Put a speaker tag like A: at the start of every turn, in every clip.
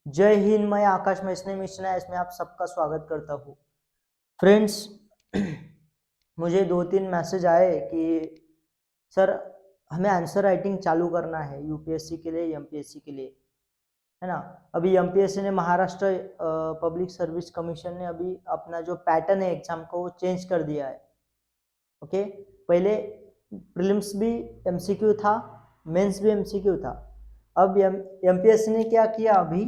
A: जय हिंद। मैं आकाश मैसने मिश्रा इसमें आप सबका स्वागत करता हूँ। फ्रेंड्स, मुझे 2-3 मैसेज आए कि सर हमें आंसर राइटिंग चालू करना है यूपीएससी के लिए, एमपीएससी के लिए, है ना। अभी एमपीएससी ने, महाराष्ट्र पब्लिक सर्विस कमीशन ने अभी अपना जो पैटर्न है एग्जाम को वो चेंज कर दिया है। ओके, पहले प्रीलिम्स भी एमसीक्यू था, मेंस भी एमसीक्यू था। अब एमपीएससी ने क्या किया, अभी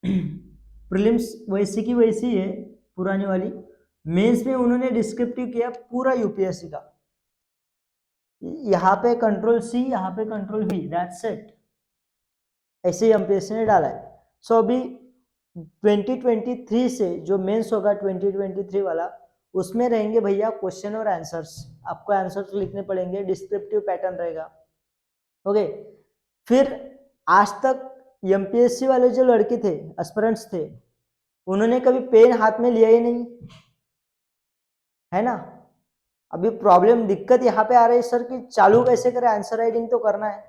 A: प्रीलिम्स वैसी की वैसी है पुरानी वाली, मेंस में उन्होंने डिस्क्रिप्टिव किया पूरा यूपीएससी का। यहाँ पे कंट्रोल सी, यहाँ पे कंट्रोल वी, दैट्स इट। ऐसे ही एमपीएससी ने डाला है। सो अभी 2023 से जो मेंस होगा 2023 वाला, उसमें रहेंगे भैया क्वेश्चन और आंसर्स। आपको आंसर्स लिखने पड़ेंगे, डिस्क्रिप्टिव पैटर्न रहेगा। ओके, फिर आज तक एमपीएससी वाले जो लड़के थे, एस्पिरेंट्स थे, उन्होंने कभी पेन हाथ में लिया ही नहीं, है ना। अभी प्रॉब्लम, दिक्कत यहाँ पे आ रही है सर कि चालू कैसे करें, आंसर राइटिंग तो करना है,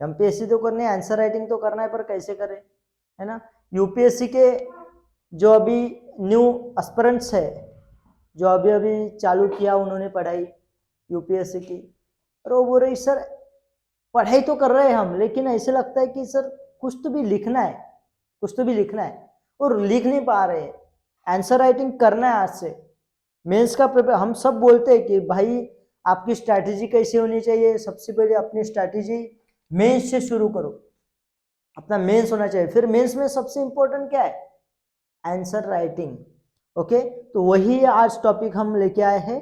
A: एमपीएससी तो करनी है, आंसर राइटिंग तो करना है, पर कैसे करें, है ना। यूपीएससी के जो अभी न्यू एस्पिरेंट्स है, जो अभी अभी चालू किया उन्होंने पढ़ाई यूपीएससी की, और वो बोल रही सर पढ़ाई तो कर रहे हैं हम, लेकिन ऐसे लगता है कि सर कुछ तो भी लिखना है, कुछ तो भी लिखना है, और लिख नहीं पा रहे हैं। आंसर राइटिंग करना है आज से, मेंस का प्रिपेयर। हम सब बोलते हैं कि भाई आपकी स्ट्रैटेजी कैसी होनी चाहिए, सबसे पहले अपनी स्ट्रैटेजी मेंस से शुरू करो, अपना मेंस होना चाहिए। फिर मेंस में सबसे इंपॉर्टेंट क्या है, आंसर राइटिंग। ओके, तो वही आज टॉपिक हम लेके आए हैं,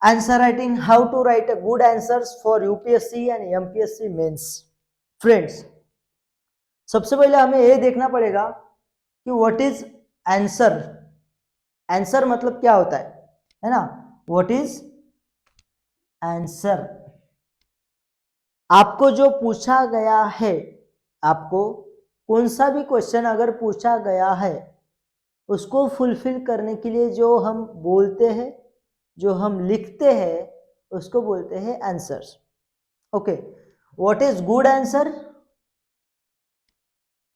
A: answer writing, how to write a good answers for UPSC and MPSC mains. Friends, सबसे पहले हमें ये देखना पड़ेगा कि व्हाट इज आंसर। आंसर मतलब क्या होता है ना। What is answer. आपको जो पूछा गया है, आपको कौन सा भी क्वेश्चन अगर पूछा गया है, उसको फुलफिल करने के लिए जो हम बोलते हैं, जो हम लिखते हैं, उसको बोलते हैं answers. Okay, what is good answer.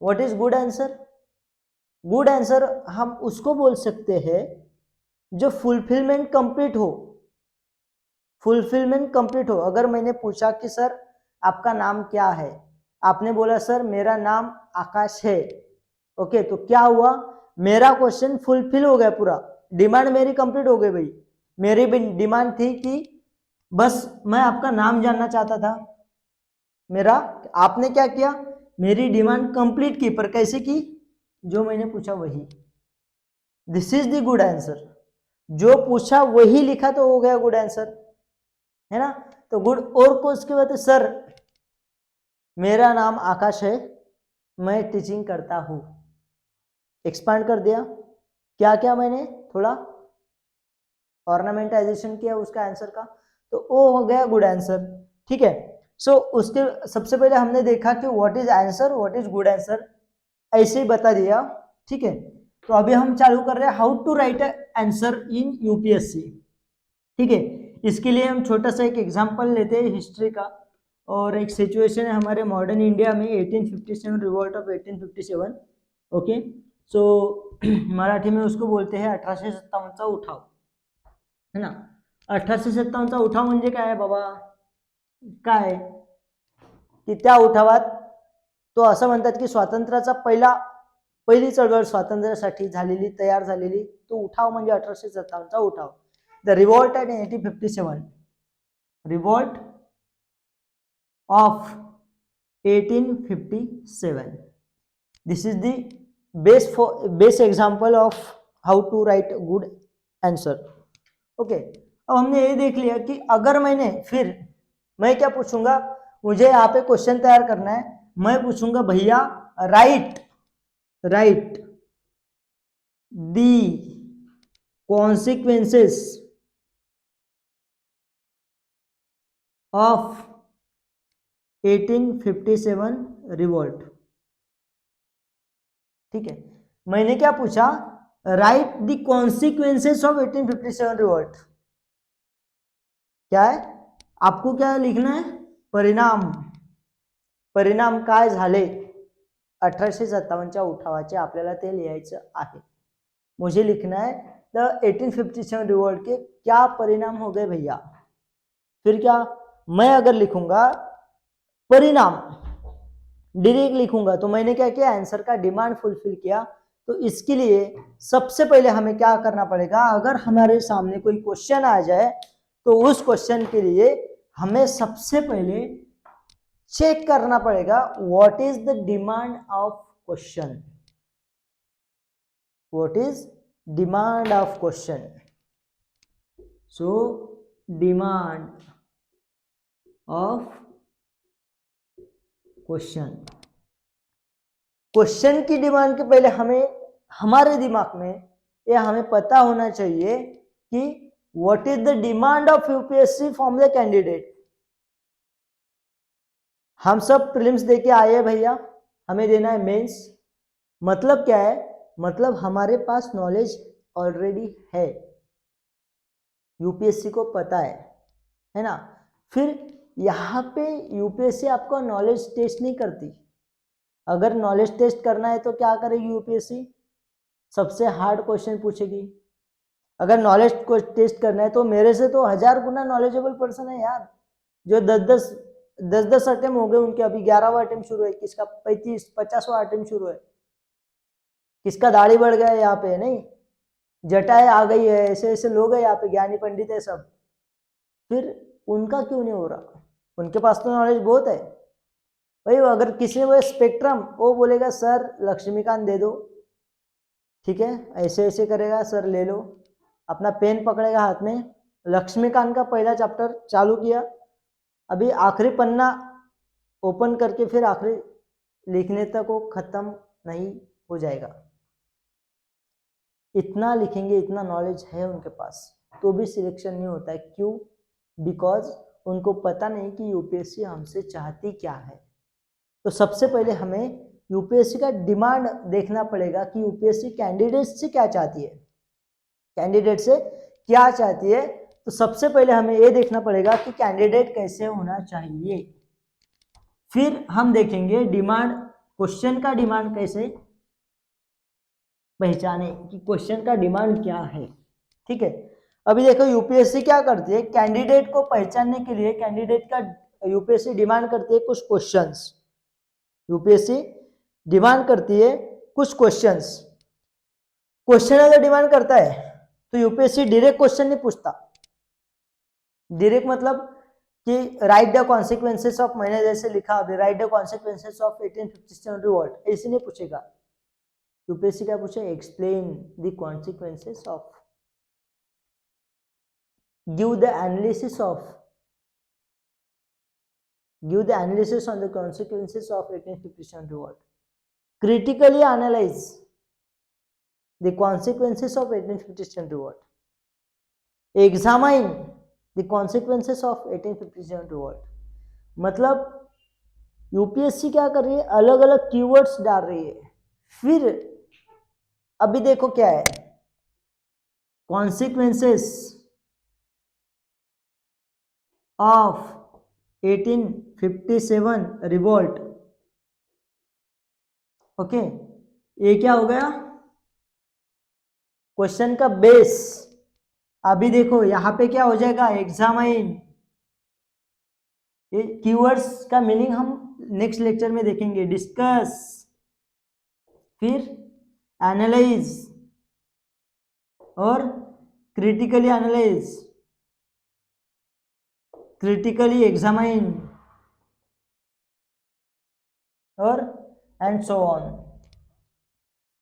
A: What is good answer. Good answer हम उसको बोल सकते हैं जो फुलफिलमेंट कंप्लीट हो। फुलफिलमेंट कंप्लीट हो। अगर मैंने पूछा कि सर आपका नाम क्या है, आपने बोला सर मेरा नाम आकाश है, ओके, तो क्या हुआ, मेरा क्वेश्चन फुलफिल हो गया, पूरा डिमांड मेरी कंप्लीट हो गई भाई। मेरी डिमांड थी कि बस मैं आपका नाम जानना चाहता था, मेरा, आपने क्या किया, मेरी डिमांड कंप्लीट की, पर कैसे की, जो मैंने पूछा वही। This is the good answer. जो पूछा वही लिखा तो हो गया गुड आंसर, है ना। तो गुड, और को उसके बाद सर मेरा नाम आकाश है, मैं टीचिंग करता हूं, एक्सपांड कर दिया। क्या क्या मैंने थोड़ा ऑर्नामेंटाइजेशन किया उसका आंसर का, तो वो हो गया गुड आंसर। ठीक है। सो उसके सबसे पहले हमने देखा कि what is answer, what is good answer, ऐसे ही बता दिया। ठीक है, तो अभी हम चालू कर रहे हैं how to write answer in UPSC. ठीक है, इसके लिए हम छोटा सा एक एग्जांपल लेते हैं हिस्ट्री का, और एक सिचुएशन है हमारे मॉडर्न इंडिया में 1857, रिवॉल्ट ऑफ 1857। ओके, सो मराठी में उसको बोलते हैं 1857चा उठाव, है ना। 1857चा उठाव म्हणजे काय आहे बाबा, काय की त्या उठावात तो असं म्हणतात की स्वातंत्र्याचा पहिली चळवळ स्वातंत्र्यासाठी झालेली, तयार झालेली, तो उठाव म्हणजे 1857चा उठाव, the revolt at 1857, revolt of 1857. This is the best example of how to write good answer. Okay, अब हमने ये देख लिया कि अगर फिर मैं क्या पूछूंगा, मुझे यहाँ पे क्वेश्चन तैयार करना है, मैं पूछूंगा भैया right the consequences of 1857 revolt. ठीक है, मैंने क्या पूछा, right the consequences of 1857 revolt. क्या है, आपको क्या लिखना है, परिणाम, परिणाम काय झाले 1857च्या उठावाचे आपल्याला ते लिहायचं आहे. मुझे लिखना है द 1857 रिवॉल्ट के क्या परिणाम हो गए भैया. फिर क्या, मैं अगर लिखूंगा परिणाम डायरेक्ट लिखूंगा तो मैंने क्या किया, आंसर का डिमांड फुलफिल किया. तो इसके लिए सबसे पहले हमें क्या करना पड़ेगा, अगर हमारे सामने कोई क्वेश्चन आ जाए तो उस क्वेश्चन के लिए हमें सबसे पहले चेक करना पड़ेगा what is the demand of question. What is demand of question. So demand of question. Question की डिमांड के पहले हमें हमारे दिमाग में यह हमें पता होना चाहिए कि what is the demand of UPSC from the candidate. हम सब प्रीलिम्स देके आए हैं भैया, हमें देना है मेंस. मतलब क्या है, मतलब हमारे पास नॉलेज ऑलरेडी है, यूपीएससी को पता है ना. फिर यहाँ पे यूपीएससी आपको नॉलेज टेस्ट नहीं करती. अगर नॉलेज टेस्ट करना है तो क्या करेगी यूपीएससी, सबसे हार्ड क्वेश्चन पूछेगी. अगर नॉलेज को टेस्ट करना है तो मेरे से तो 1000 गुना नॉलेजेबल पर्सन है यार, जो 10 अटेम्प्ट हो गए उनके, अभी 11वां अटेम्प्ट शुरू है, किसका 50वां अटेम्प्ट शुरू है, किसका दाढ़ी बढ़ गया है यहाँ पे, नहीं जटाएं आ गई है, ऐसे ऐसे लोग हैं यहाँ पे, ज्ञानी पंडित है सब. फिर उनका क्यों नहीं हो रहा, उनके पास तो नॉलेज बहुत है भाई. अगर किसी ने वो स्पेक्ट्रम, वो बोलेगा सर लक्ष्मीकांत दे दो, ठीक है, ऐसे ऐसे करेगा, सर ले लो, अपना पेन पकड़ेगा हाथ में, लक्ष्मीकांत का पहला चैप्टर चालू किया, अभी आखिरी पन्ना ओपन करके फिर आखिरी लिखने तक वो खत्म नहीं हो जाएगा. इतना लिखेंगे, इतना नॉलेज है उनके पास, तो भी सिलेक्शन नहीं होता है. क्यों? बिकॉज उनको पता नहीं कि यूपीएससी हमसे चाहती क्या है. तो सबसे पहले हमें यूपीएससी का डिमांड देखना पड़ेगा कि यूपीएससी कैंडिडेट से क्या चाहती है, कैंडिडेट से क्या चाहती है. तो सबसे पहले हमें ये देखना पड़ेगा कि कैंडिडेट कैसे होना चाहिए. फिर हम देखेंगे डिमांड, क्वेश्चन का डिमांड कैसे पहचाने कि क्वेश्चन का डिमांड क्या है. ठीक है, अभी देखो यूपीएससी क्या करती है, कैंडिडेट को पहचानने के लिए कैंडिडेट का यूपीएससी डिमांड करती है कुछ क्वेश्चंस. यूपीएससी डिमांड करती है कुछ क्वेश्चंस. क्वेश्चन अगर डिमांड करता है तो यूपीएससी डायरेक्ट क्वेश्चन नहीं पूछता. डायरेक्ट मतलब कि राइट द कॉन्सिक्वेंसेस ऑफ, मैंने जैसे लिखा अभी, right the consequences of 1857 revolt, ऐसे नहीं पूछेगा. यूपीएससी क्या पूछे, explain the consequences of, give the analysis of, give the analysis on the consequences of 1857 revolt, critically analyze the consequences of 1857 revolt, examine the consequences of 1857 revolt. मतलब UPSC क्या कर रही है, अलग अलग कीवर्ड्स डाल रही है. फिर अभी देखो क्या है, consequences of 1857 रिवोल्ट. ओके, ये क्या हो गया, क्वेश्चन का बेस. अभी देखो यहां पे क्या हो जाएगा, एग्जामाइन. ये कीवर्ड्स का मीनिंग हम नेक्स्ट लेक्चर में देखेंगे. डिस्कस, फिर एनालाइज और क्रिटिकली एनालाइज, क्रिटिकली एग्जामाइन और एंड सो ऑन.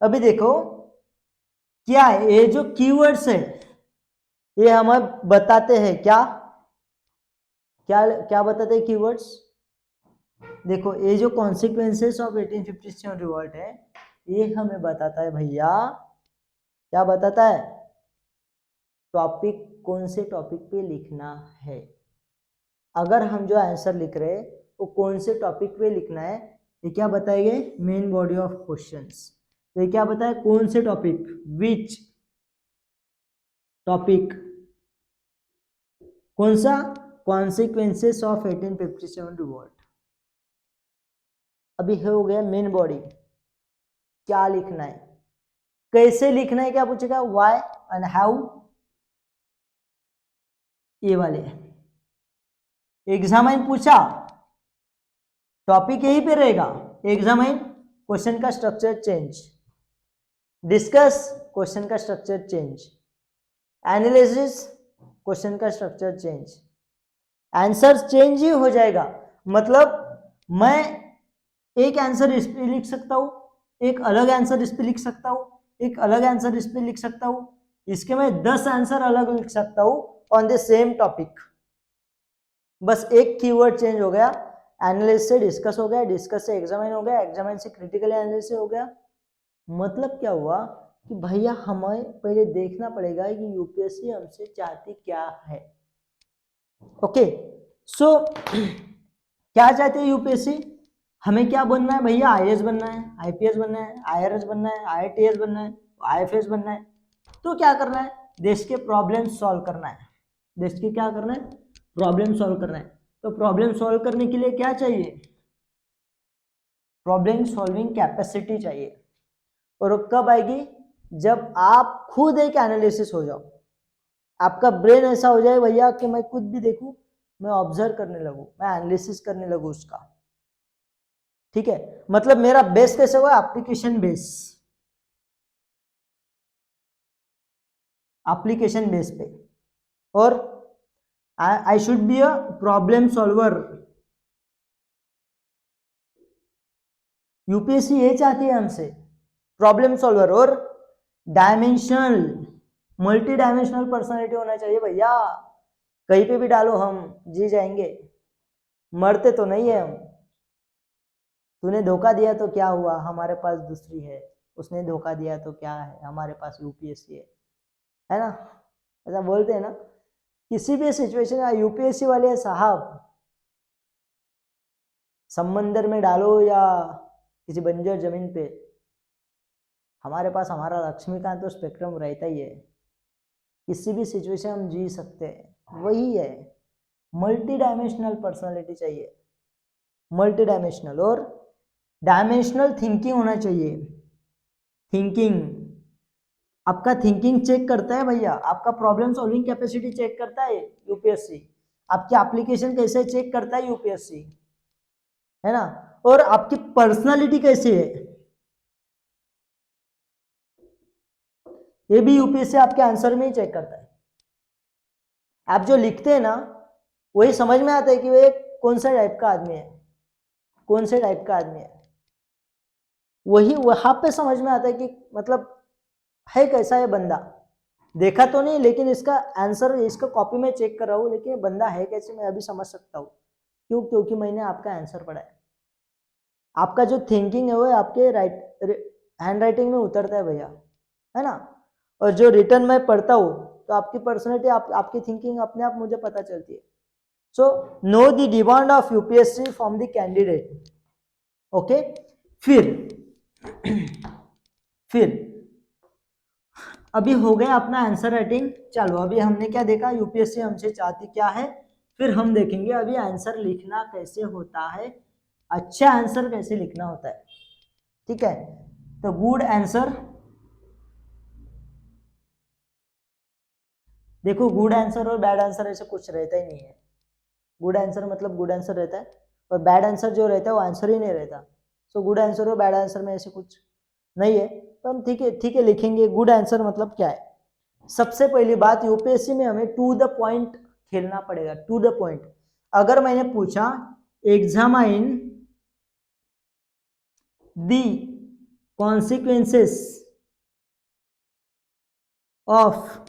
A: अभी देखो क्या है, ये जो कीवर्ड्स है ये हमें बताते हैं क्या क्या क्या बताते हैं कीवर्ड्स. देखो ये जो कॉन्सिक्वेंसेस ऑफ 1857 रिवॉल्ट है ये हमें बताता है भैया, क्या बताता है, टॉपिक, कौन से टॉपिक पे लिखना है. अगर हम जो आंसर लिख रहे हैं वो कौन से टॉपिक पे लिखना है, ये क्या बताएंगे, मेन बॉडी ऑफ क्वेश्चंस. तो ये क्या बताए, कौन से टॉपिक, विच टॉपिक, कौन सा, कॉन्सिक्वेंसेस ऑफ 1857 रिवॉल्ट. अभी हो गया मेन बॉडी. क्या लिखना है, कैसे लिखना है, क्या पूछेगा, व्हाई एंड हाउ, ये वाले। एग्जामाइन पूछा, टॉपिक यहीं पे रहेगा, एग्जामाइन क्वेश्चन का स्ट्रक्चर चेंज, डिस्कस क्वेश्चन का स्ट्रक्चर चेंज, एनालिसिस क्वेश्चन का स्ट्रक्चर चेंज, आंसर चेंज ही हो जाएगा। मतलब मैं एक आंसर इस पे लिख सकता हूं, एक अलग आंसर इस पे लिख सकता हूं, एक अलग आंसर इस पे लिख सकता हूं, इसके मैं 10 आंसर अलग लिख सकता हूं ऑन द सेम टॉपिक। बस एक कीवर्ड चेंज हो गया, एनालिसिस से डिस्कस हो गया, डिस्कस से एग्जामिन हो गया, एग्जामिन से क्रिटिकल एनालिसिस हो गया। मतलब क्या हुआ कि भैया हमें पहले देखना पड़ेगा कि यूपीएससी हमसे चाहती क्या है। ओके, सो क्या चाहते हैं यूपीएससी, हमें क्या बनना है भैया, आईएएस बनना है, आईपीएस बनना है, आईआरएस बनना है, आईआईटीएस बनना है, आईएफएस बनना है। तो क्या करना है, देश के प्रॉब्लम सॉल्व करना है, देश के क्या करना है, प्रॉब्लम सॉल्व करना है। तो प्रॉब्लम सॉल्व करने के लिए क्या चाहिए, प्रॉब्लम सॉल्विंग कैपेसिटी चाहिए। और कब आएगी, जब आप खुद एक एनालिसिस हो जाओ, आपका ब्रेन ऐसा हो जाए भैया कि मैं खुद भी देखूं, मैं ऑब्जर्व करने लगूं, मैं एनालिसिस करने लगूं उसका। ठीक है, मतलब मेरा बेस कैसे हुआ, एप्लीकेशन बेस, एप्लीकेशन बेस पे। और I should be a problem solver. UPSC ये चाहती है हमसे, प्रॉब्लम सॉल्वर और डायमेंशनल, मल्टी डायमेंशनल पर्सनालिटी होना चाहिए भैया। कहीं पे भी डालो हम जी जाएंगे, मरते तो नहीं है हम। तूने धोखा दिया तो क्या हुआ, हमारे पास दूसरी है, उसने धोखा दिया तो क्या है, हमारे पास यूपीएससी है ना। ऐसा बोलते हैं ना, किसी भी सिचुएशन में यूपीएससी वाले साहब, समंदर में डालो या किसी बंजर जमीन पे, हमारे पास हमारा लक्ष्मीकांत तो स्पेक्ट्रम रहता ही है, किसी भी सिचुएशन हम जी सकते हैं। वही है, मल्टी डायमेंशनल पर्सनालिटी चाहिए, मल्टी डायमेंशनल, और डायमेंशनल थिंकिंग होना चाहिए। थिंकिंग, आपका थिंकिंग चेक करता है भैया, आपका प्रॉब्लम सॉल्विंग कैपेसिटी चेक करता है यूपीएससी, आपकी एप्लीकेशन कैसे चेक करता है यूपीएससी, है ना। और आपकी पर्सनालिटी कैसी है, ये भी यूपीएससी आपके आंसर में ही चेक करता है। आप जो लिखते हैं ना, वही समझ में आता है कि वो कौन सा टाइप का आदमी है, कौन से टाइप का आदमी है, वही वहां पे समझ में आता है कि मतलब है कैसा है बंदा। देखा तो नहीं, लेकिन इसका आंसर, इसका कॉपी में चेक कर रहा हूँ, लेकिन बंदा है कैसे मैं अभी समझ सकता हूँ। क्यों, क्योंकि मैंने आपका आंसर पढ़ा है। आपका जो थिंकिंग है वो आपके हैंड राइटिंग में उतरता है भैया, है ना। और जो रिटर्न में पढ़ता हूँ तो आपकी पर्सनैलिटी, आपकी थिंकिंग अपने आप मुझे पता चलती है। So know the demand of UPSC from the candidate. Okay, फिर अभी हो गया अपना आंसर राइटिंग। चलो अभी हमने क्या देखा, यूपीएससी हमसे चाहती क्या है। फिर हम देखेंगे अभी आंसर लिखना कैसे होता है, अच्छा आंसर कैसे लिखना होता है। ठीक है, तो गुड आंसर, देखो गुड आंसर और बैड आंसर ऐसे कुछ रहता ही नहीं है। गुड आंसर मतलब गुड आंसर रहता है, और बैड आंसर जो रहता है वो आंसर ही नहीं रहता। सो गुड आंसर और बैड आंसर में ऐसे कुछ नहीं है। तो हम ठीक है लिखेंगे गुड आंसर मतलब क्या है। सबसे पहली बात, यूपीएससी में हमें टू द पॉइंट खेलना पड़ेगा, टू द पॉइंट। अगर मैंने पूछा examine the consequences of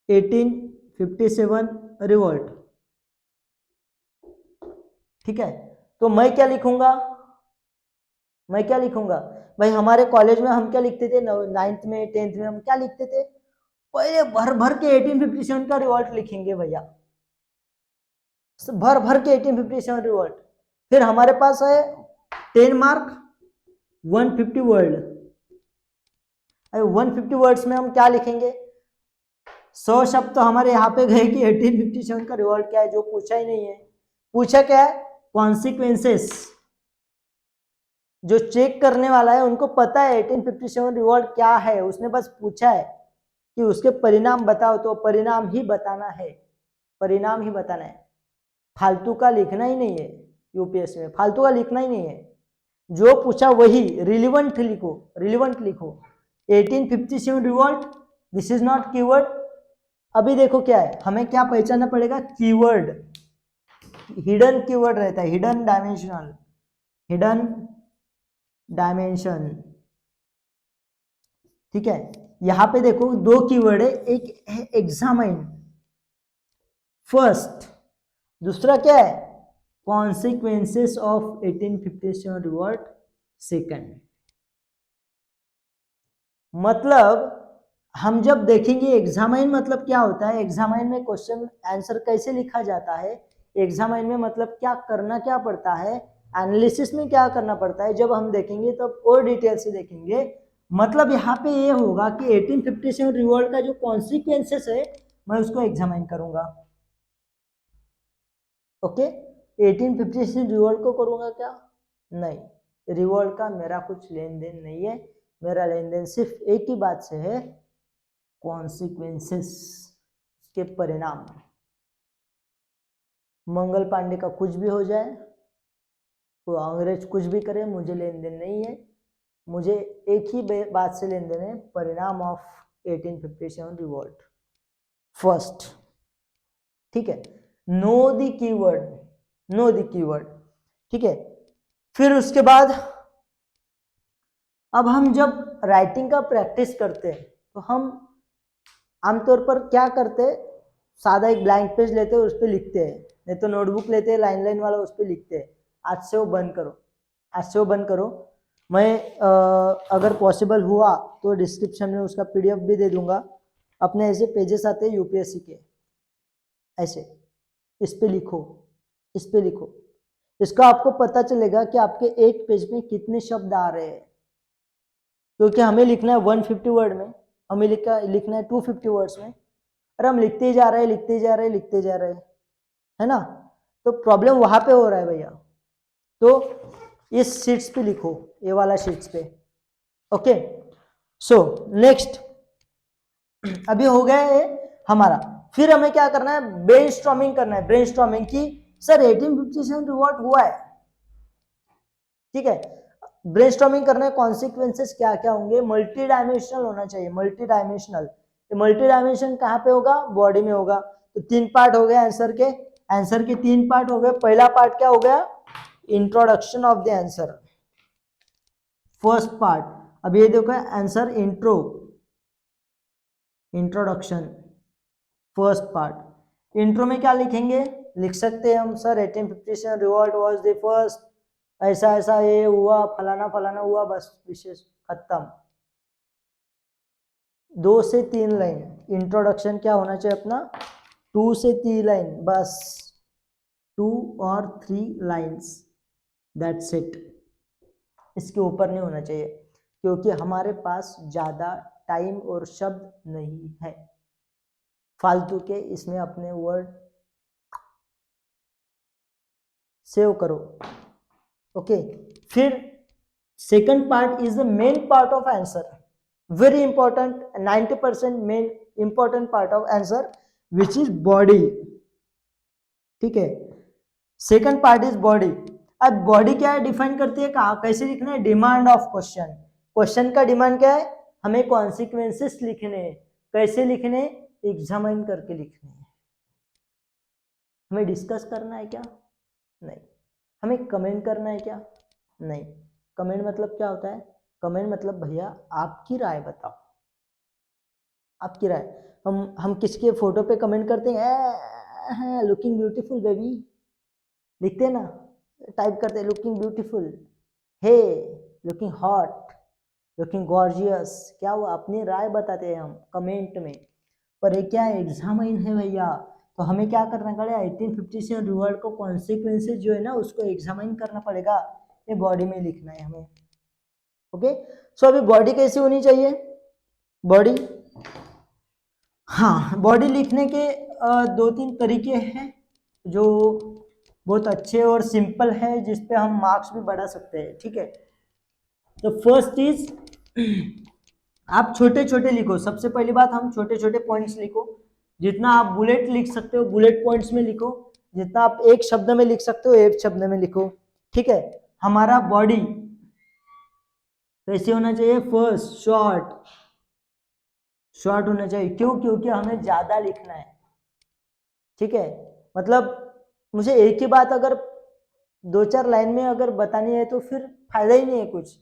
A: 1857 revolt, ठीक है, तो मैं क्या लिखूंगा, मैं क्या लिखूंगा भाई, हमारे कॉलेज में हम क्या लिखते थे, 9th में 10th में हम क्या लिखते थे, पहले भर भर के 1857 का रिवॉल्ट लिखेंगे भैया, भर भर के 1857 रिवॉल्ट। फिर हमारे पास है 10 मार्क 150 वर्ड, 150 वर्ड्स में हम क्या लिखेंगे, 100 शब्द तो हमारे यहाँ पे गए कि 1857 का रिवॉल्ट क्या है, जो पूछा ही नहीं है। पूछा क्या है, कॉन्सिक्वेंसेस, जो चेक करने वाला है उनको पता है 1857 रिवॉल्ट क्या है, उसने बस पूछा है कि उसके परिणाम बताओ, तो परिणाम ही बताना है, परिणाम ही बताना है, फालतू का लिखना ही नहीं है। यूपीएससी में फालतू का लिखना ही नहीं है, जो पूछा वही रिलीवेंट लिखो, रिलीवेंट लिखो। 1857 revolt, this is not keyword. अभी देखो क्या है, हमें क्या पहचानना पड़ेगा, कीवर्ड, हिडन कीवर्ड रहता है, हिडन डायमेंशनल, हिडन डायमेंशन, ठीक है। यहां पे देखो दो कीवर्ड है, एक है एग्जामाइन फर्स्ट, दूसरा क्या है, कॉन्सिक्वेंसेस ऑफ 1857 रिवॉल्ट सेकंड। मतलब हम जब देखेंगे एग्जामाइन मतलब क्या होता है, एग्जामाइन में क्वेश्चन आंसर कैसे लिखा जाता है, एग्जामाइन में मतलब क्या करना क्या पड़ता है, एनालिसिस में क्या करना पड़ता है, जब हम देखेंगे तब तो और डिटेल से देखेंगे। मतलब यहाँ पे ये होगा कि 1857 रिवॉल्ट का जो कॉन्सिक्वेंसेस है मैं उसको एग्जामाइन करूंगा। ओके, 1857 रिवॉल्ट को करूंगा क्या, नहीं, रिवॉल्ट का मेरा कुछ लेन देन नहीं है, मेरा लेन देन सिर्फ एक ही बात से है, कॉन्सिक्वेंसेस के परिणाम। मंगल पांडे का कुछ भी हो जाए, वो अंग्रेज कुछ भी करे, मुझे लेन देन नहीं है, मुझे एक ही बात से लेन देन है, परिणाम ऑफ 1857 रिवॉल्ट फर्स्ट, ठीक है। Know the keyword, know the keyword, ठीक है। फिर उसके बाद अब हम जब राइटिंग का प्रैक्टिस करते हैं तो हम आमतौर पर क्या करते हैं, सादा एक ब्लैंक पेज लेते हैं, उस पर लिखते हैं, नहीं तो नोटबुक लेते हैं लाइन लाइन वाला, उस पर लिखते हैं। आज से वो बंद करो, आज से वो बंद करो। मैं अगर पॉसिबल हुआ तो डिस्क्रिप्शन में उसका पीडीएफ भी दे दूंगा। अपने ऐसे पेजेस आते हैं यूपीएससी के, ऐसे इस पे लिखो, इस पे लिखो, इसका आपको पता चलेगा कि आपके एक पेज में कितने शब्द आ रहे हैं, क्योंकि हमें लिखना है 150 वर्ड में, हमें लिखना है 250 वर्ड्स में, और हम लिखते ही जा रहे हैं, लिखते ही जा रहे हैं, लिखते जा रहे हैं, है ना। तो प्रॉब्लम वहां पे हो रहा है भैया। तो इस शीट्स पे लिखो, ये वाला शीट्स पे, ओके। सो नेक्स्ट, अभी हो गया है हमारा। फिर हमें क्या करना है, ब्रेनस्टॉर्मिंग करना है, ब्रेनस्टॉर्मिंग की सर 1857 रिवॉल्ट हुआ है, ठीक है। ब्रेनस्टॉर्मिंग करना है, कॉन्सिक्वेंसेस क्या क्या होंगे, मल्टी डायमेंशनल होना चाहिए, मल्टी डायमेंशनल। मल्टी डायमेंशन कहाँ पे होगा, बॉडी में होगा। तो तीन पार्ट हो गए आंसर के, आंसर के तीन पार्ट हो गए। पहला पार्ट क्या हो गया, introduction of the answer, first part. अब ये देखो answer intro, introduction, first part. Intro में क्या लिखेंगे, लिख सकते हैं हम sir 1857 revolt was the first, ऐसा ऐसा ये हुआ, फलाना फलाना हुआ, बस विशेष खत्म। 2 से 3 लाइन इंट्रोडक्शन क्या होना चाहिए अपना, 2 से 3 लाइन, बस 2 और 3 लाइन्स, दैट्स इट। इसके ऊपर नहीं होना चाहिए, क्योंकि हमारे पास ज्यादा टाइम और शब्द नहीं है फालतू के, इसमें अपने वर्ड सेव करो, ओके। फिर second part is the main part of answer, very important, 90% main important part of answer, which is body, ठीक है। Second part is body. अब बॉडी क्या है, डिफाइन करती है, कहा कैसे लिखना है, डिमांड ऑफ क्वेश्चन, क्वेश्चन का डिमांड क्या है, हमें कॉन्सिक्वेंसेस लिखने हैं, कैसे लिखने, एग्जामिन करके लिखने हैं। हमें डिस्कस करना है क्या, नहीं। हमें कमेंट करना है क्या, नहीं। कमेंट मतलब क्या होता है, कमेंट मतलब भैया आपकी राय बताओ, आपकी राय। हम किसके फोटो पे कमेंट करते हैं, लुकिंग ब्यूटीफुल बेबी, लिखते हैं ना, टाइप करते हैं लुकिंग ब्यूटीफुल, हे लुकिंग हॉट, लुकिंग गॉर्जियस, क्या वो अपनी राय बताते हैं हम कमेंट में। पर ये क्या है, एग्जामिन है भैया, तो हमें क्या करना पड़ेगा, 1857 रिवॉल्ट को कॉन्सिक्वेंसेज जो है ना उसको एग्जामिन करना पड़ेगा, ये बॉडी में लिखना है हमें, ओके। सो अभी बॉडी कैसी होनी चाहिए, बॉडी, हाँ बॉडी लिखने के 2-3 तरीके हैं जो बहुत अच्छे और सिंपल है, जिसपे हम मार्क्स भी बढ़ा सकते हैं, ठीक है। तो फर्स्ट इज आप छोटे छोटे लिखो। सबसे पहली बात, हम छोटे छोटे पॉइंट्स लिखो। जितना आप बुलेट लिख सकते हो बुलेट पॉइंट्स में लिखो, जितना आप एक शब्द में लिख सकते हो एक शब्द में लिखो। ठीक है। हमारा बॉडी कैसे होना चाहिए? फर्स्ट शॉर्ट, शॉर्ट होना चाहिए। क्यों? क्योंकि हमें ज्यादा लिखना है। ठीक है। मतलब मुझे एक ही बात अगर 2-4 लाइन में अगर बतानी है तो फिर फायदा ही नहीं है कुछ।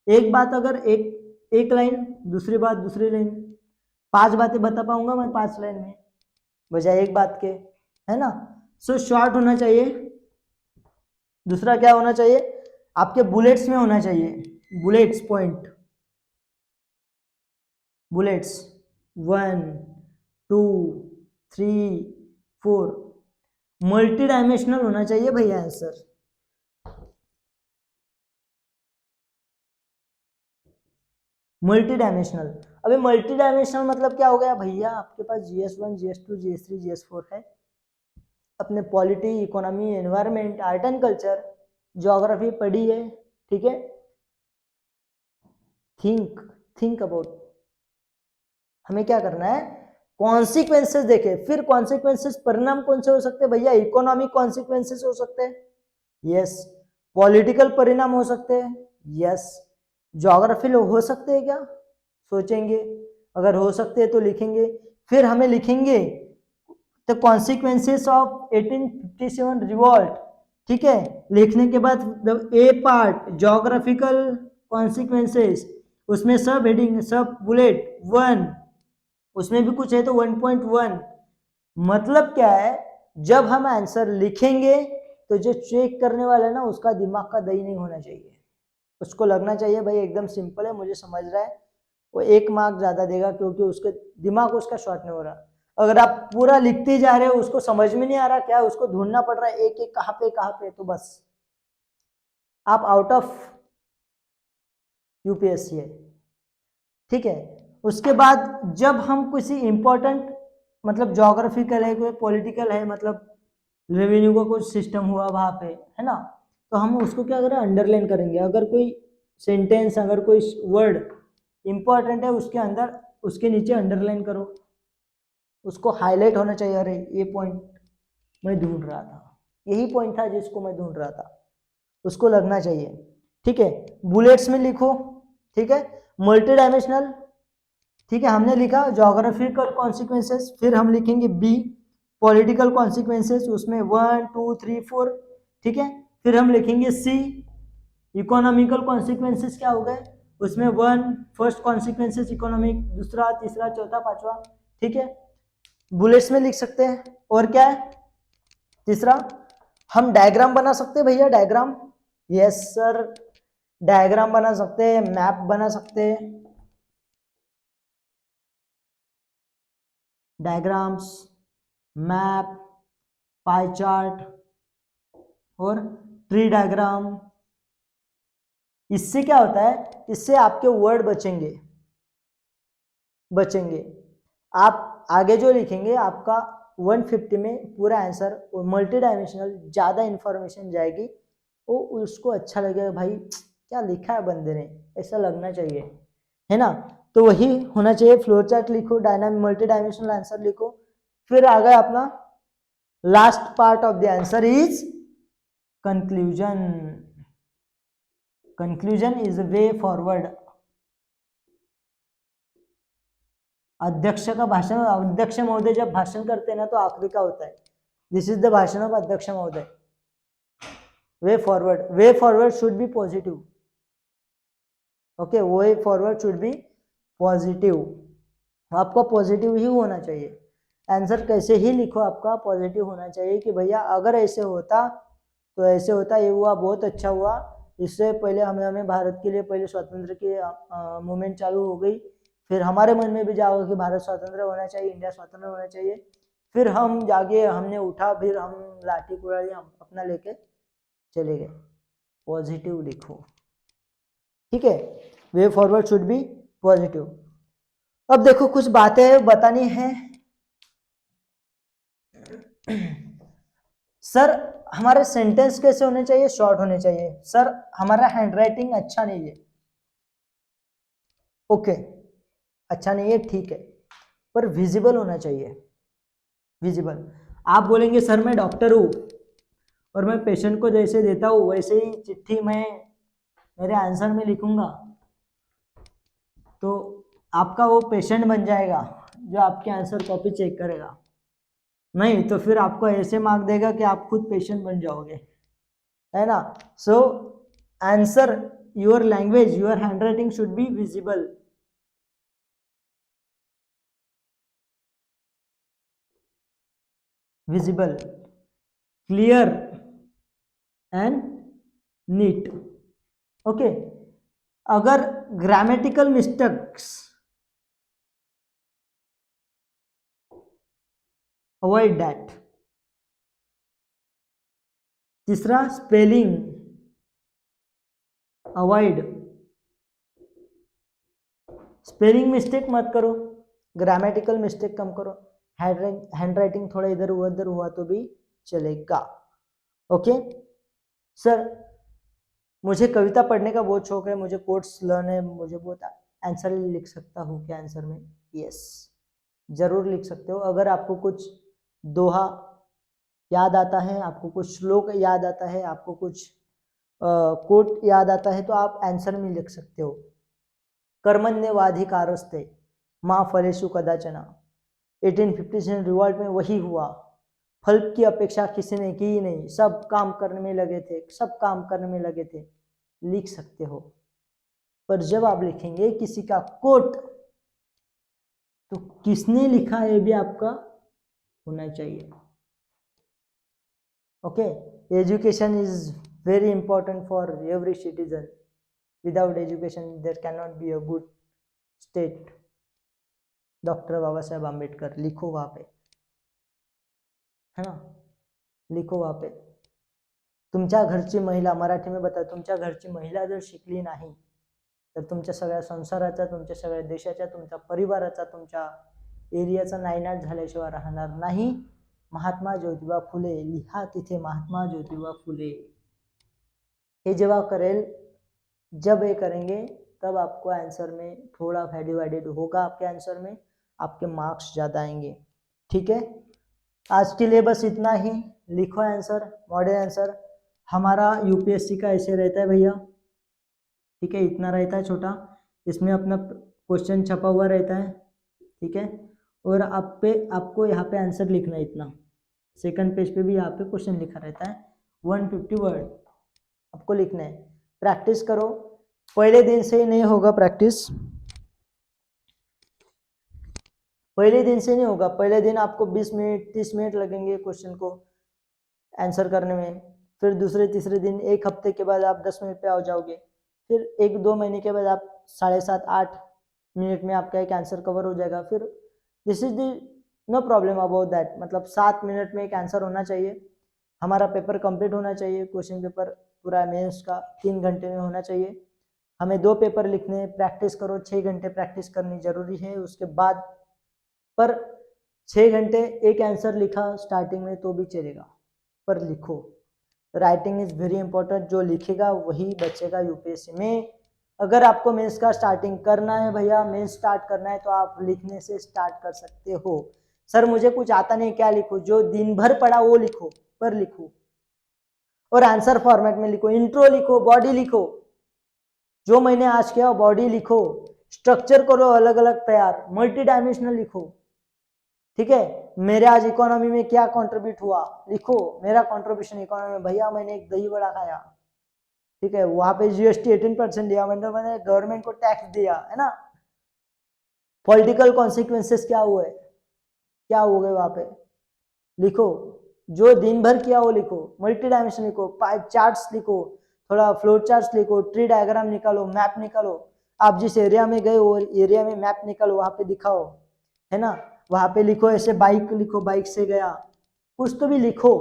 A: एक बात अगर एक लाइन, दूसरी बात दूसरी लाइन, 5 बातें बता पाऊंगा मैं 5 लाइन में बजाय एक बात के, है ना। सो शॉर्ट होना चाहिए। दूसरा क्या होना चाहिए? आपके बुलेट्स में होना चाहिए, bullets point, bullets 1 2 3 4, multi dimensional होना चाहिए भैया आंसर। Multi dimensional. अभी मल्टी डायमेंशनल मतलब क्या हो गया भैया? आपके पास GS1 GS2 GS3 GS4 है, अपने polity, economy, environment, art and culture, geography पढ़ी है। ठीक है। थिंक अबाउट, हमें क्या करना है? कॉन्सिक्वेंसेस देखे, फिर कॉन्सिक्वेंसेस परिणाम कौन से हो सकते हैं भैया? इकोनॉमिक कॉन्सिक्वेंसेस हो सकते हैं, यस। पॉलिटिकल परिणाम हो सकते हैं, यस। ज्योग्राफी हो सकते हैं क्या? सोचेंगे, अगर हो सकते हैं तो लिखेंगे। फिर हमें लिखेंगे द कॉन्सिक्वेंसेस ऑफ 1857 रिवॉल्ट। ठीक है। लिखने के बाद ए पार्ट ज्योग्राफिकल कॉन्सिक्वेंसेस, उसमें सब हेडिंग, सब बुलेट 1, उसमें भी कुछ है तो 1.1। मतलब क्या है? जब हम आंसर लिखेंगे तो जो चेक करने वाला है ना, उसका दिमाग का दही नहीं होना चाहिए। उसको लगना चाहिए भाई एकदम सिंपल है, मुझे समझ रहा है, वो 1 मार्क ज्यादा देगा क्योंकि उसके दिमाग उसका शॉर्ट नहीं हो रहा। अगर आप पूरा लिखते जा रहे हो, उसको समझ में नहीं आ रहा क्या, उसको ढूंढना पड़ रहा है एक एक कहाँ पे, तो बस आप आउट ऑफ यूपीएससी है। ठीक है। उसके बाद जब हम किसी इंपॉर्टेंट, मतलब ज्योग्राफिकल है, कोई पॉलिटिकल है, मतलब रेवेन्यू का कुछ सिस्टम हुआ वहां पे, है ना, तो हम उसको क्या करें? अंडरलाइन करेंगे। अगर कोई सेंटेंस, अगर कोई वर्ड इंपॉर्टेंट है, उसके अंदर, उसके नीचे अंडरलाइन करो, उसको हाईलाइट होना चाहिए। अरे ये पॉइंट मैं ढूंढ रहा था, यही पॉइंट था जिसको मैं ढूंढ रहा था, उसको लगना चाहिए। ठीक है। बुलेट्स में लिखो। ठीक है। मल्टी डायमेंशनल, ठीक है, हमने लिखा ज्योग्राफिकल कॉन्सिक्वेंसेस। फिर हम लिखेंगे बी, पॉलिटिकल कॉन्सिक्वेंसेस, उसमें 1 2 3 4। ठीक है। फिर हम लिखेंगे सी, इकोनॉमिकल कॉन्सिक्वेंसेस क्या हो गए, उसमें 1 फर्स्ट कॉन्सिक्वेंसेस इकोनॉमिक, दूसरा, तीसरा, चौथा, पांचवा। ठीक है। बुलेट्स में लिख सकते हैं। और क्या है तीसरा? हम डायग्राम बना सकते हैं भैया, डायग्राम, यस सर, डायग्राम बना सकते हैं, मैप बना सकते हैं, डायग्राम्स, मैप, पाई चार्ट और ट्री डायग्राम। इससे क्या होता है? इससे आपके वर्ड बचेंगे। आप आगे जो लिखेंगे आपका 150 में पूरा आंसर मल्टी डायमेंशनल, ज्यादा इंफॉर्मेशन जाएगी, वो उसको अच्छा लगेगा, भाई क्या लिखा है बंदे ने, ऐसा लगना चाहिए, है ना। तो वही होना चाहिए। फ्लोर चार्ट लिखो, डायनामिक मल्टी डायमेंशनल आंसर लिखो। फिर आ गया अपना last part of the answer is conclusion. Conclusion is way forward. अध्यक्ष का भाषण, अध्यक्ष महोदय जब भाषण करते हैं ना तो आखिरी का होता है, दिस इज द भाषण ऑफ अध्यक्ष महोदय। Way forward, way forward should be positive. Okay, way forward should be positive. आपको पॉजिटिव ही होना चाहिए। आंसर कैसे ही लिखो, आपका पॉजिटिव होना चाहिए कि भैया अगर ऐसे होता तो ऐसे होता, ये हुआ बहुत अच्छा हुआ, इससे पहले हमें भारत के लिए पहले स्वतंत्र की मूवमेंट चालू हो गई, फिर हमारे मन में भी जाओगे कि भारत स्वतंत्र होना चाहिए, इंडिया स्वतंत्र होना चाहिए, फिर हम जागे, हमने उठा, फिर हम लाठी कुड़ाली हम अपना लेके चले गए। पॉजिटिव लिखो। ठीक है। Way forward should be positive. अब देखो कुछ बातें बतानी है। सर हमारे सेंटेंस कैसे होने चाहिए? शॉर्ट होने चाहिए। सर हमारा हैंडराइटिंग अच्छा नहीं है। ओके, अच्छा नहीं है, ठीक है, पर विजिबल होना चाहिए, विजिबल। आप बोलेंगे सर मैं डॉक्टर हूँ और मैं पेशेंट को जैसे देता हूँ वैसे ही चिट्ठी मैं मेरे आंसर में लिखूंगा, तो आपका वो पेशेंट बन जाएगा जो आपके आंसर कॉपी चेक करेगा। नहीं तो फिर आपको ऐसे मार्क देगा कि आप खुद पेशेंट बन जाओगे, है ना। So answer, your language, your handwriting should be visible. Visible, clear and neat. Okay, अगर ग्रामेटिकल मिस्टेक्स अवॉइड दैट। तीसरा स्पेलिंग अवॉइड, स्पेलिंग मिस्टेक मत करो, ग्रामेटिकल मिस्टेक कम करो, हैंड राइटिंग थोड़ा इधर उधर हुआ तो भी चलेगा। ओके सर, मुझे कविता पढ़ने का बहुत शौक है, मुझे कोट्स लर्न है, मुझे बहुत आंसर लिख सकता हूँ क्या आंसर में? यस, जरूर लिख सकते हो। अगर आपको कुछ दोहा याद आता है, आपको कुछ श्लोक याद आता है, आपको कुछ कोट याद आता है, तो आप आंसर में लिख सकते हो। कर्मण्येवाधिकारस्ते माँ फलेषु कदाचन, 1857 रिवॉल्ट में वही हुआ, फल की अपेक्षा किसी ने की ही नहीं, सब काम करने में लगे थे, सब काम करने में लगे थे। लिख सकते हो, पर जब आप लिखेंगे किसी का कोट तो किसने लिखा है भी आपका होना चाहिए। Okay, education is very important for every citizen. Without education there can not be a good state. Doctor Baba Saheb Ambedkar, लिखो वहां पे, है ना, लिखो वहां पे। तुमच्या घरची महिला, मराठी में बता, तुमच्या घरची महिला जर शिकली नाही तर तुमच्या सगळ्या संसाराचा, तुमच्या सगळ्या देशाच्या, तुमच्या परिवाराचा, तुमच्या एरियाचा नायनाट झाल्याशिवाय राहणार नाही। महात्मा ज्योतिबा फुले, लिहा तिथे महात्मा ज्योतिबा फुले। हे जेव्हा करेल, जब ये करेंगे तब आपको आंसर में थोड़ा वैल्यू एडेड होगा, आपके आंसर में आपके मार्क्स ज़्यादा आएंगे। ठीक है, आज के लिए बस इतना ही। लिखो आंसर, मॉडल आंसर। हमारा यूपीएससी का ऐसे रहता है भैया, ठीक है, इतना रहता है छोटा, इसमें अपना क्वेश्चन छपा हुआ रहता है, ठीक है, और आपको यहाँ पे आंसर लिखना है इतना। सेकंड पेज पे भी यहाँ पे क्वेश्चन लिखा रहता है, 150 वर्ड आपको लिखना है। प्रैक्टिस करो, पहले दिन से ही नहीं होगा प्रैक्टिस, पहले दिन से नहीं होगा। पहले दिन आपको 20 मिनट 30 मिनट लगेंगे क्वेश्चन को आंसर करने में, फिर दूसरे तीसरे दिन, एक हफ्ते के बाद आप 10 मिनट पे आ जाओगे, फिर 1-2 महीने के बाद आप 7.5-8 मिनट में आपका एक आंसर कवर हो जाएगा। फिर this is the no problem about that, मतलब 7 मिनट में एक आंसर होना चाहिए। हमारा पेपर कंप्लीट होना चाहिए, क्वेश्चन पेपर पूरा मेंस का 3 घंटे में होना चाहिए। हमें 2 पेपर लिखने, प्रैक्टिस करो, 6 घंटे प्रैक्टिस करनी जरूरी है। उसके बाद पर 6 घंटे एक आंसर लिखा स्टार्टिंग में तो भी चलेगा, पर लिखो। राइटिंग इज वेरी इंपॉर्टेंट, जो लिखेगा वही बचेगा यूपीएससी में। अगर आपको मेंस का स्टार्टिंग करना है भैया, मेंस स्टार्ट करना है, तो आप लिखने से स्टार्ट कर सकते हो। सर मुझे कुछ आता नहीं, क्या लिखो? जो दिन भर पढ़ा वो लिखो, पर लिखो, और आंसर फॉर्मेट में लिखो, इंट्रो लिखो, बॉडी लिखो, जो मैंने आज किया बॉडी लिखो, स्ट्रक्चर करो अलग अलग तैयार, मल्टी डायमेंशनल लिखो, ठीक है। मेरे आज इकोनॉमी में क्या कंट्रीब्यूट हुआ लिखो, मेरा कंट्रीब्यूशन इकोनॉमी में, भैया मैंने एक दही बड़ा खाया, ठीक है, वहां पे जीएसटी 18% दिया, मैंने गवर्नमेंट को टैक्स दिया, है ना। पॉलिटिकल कॉन्सिक्वेंसेस क्या हुए, क्या हो गए वहां पे, लिखो। जो दिन भर किया वो लिखो, मल्टी डायमेंशन लिखो, चार्ट्स लिखो, थोड़ा फ्लोर चार्ट्स लिखो, ट्री डायग्राम निकालो, मैप निकालो। आप जिस एरिया में गए वो एरिया में मैप निकालो, वहां पे दिखाओ, है ना। वहां पे लिखो, ऐसे बाइक लिखो, बाइक से गया, कुछ तो भी लिखो।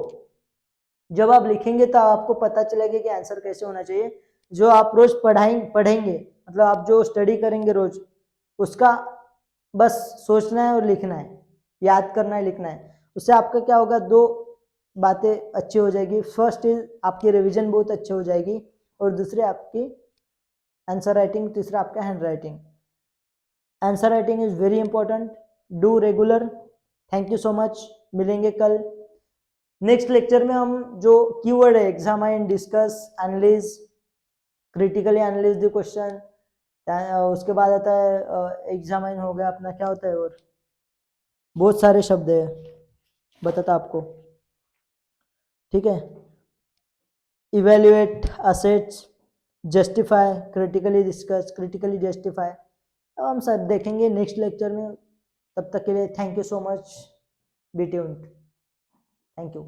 A: जब आप लिखेंगे तो आपको पता चलेगा कि आंसर कैसे होना चाहिए। जो आप रोज पढ़ेंगे, मतलब आप जो स्टडी करेंगे रोज, उसका बस सोचना है और लिखना है, याद करना है, लिखना है। उससे आपका क्या होगा, 2 बातें अच्छी हो जाएगी। फर्स्ट इज आपकी रिवीजन बहुत अच्छी हो जाएगी, और दूसरे आपकी आंसर राइटिंग, तीसरा आपका hand writing. Answer writing is very important, do regular. Thank you so much, मिलेंगे कल। नेक्स्ट लेक्चर में हम जो कीवर्ड है examine, discuss, analyse, critically analyse the question, उसके बाद आता है एग्जामाइन हो गया अपना, क्या होता है और बहुत सारे शब्द है बताता आपको, ठीक है। Evaluate assets, justify, critically discuss, critically justify, अब हम सब देखेंगे नेक्स्ट लेक्चर में। तब तक के लिए thank you so much, be tuned, thank you.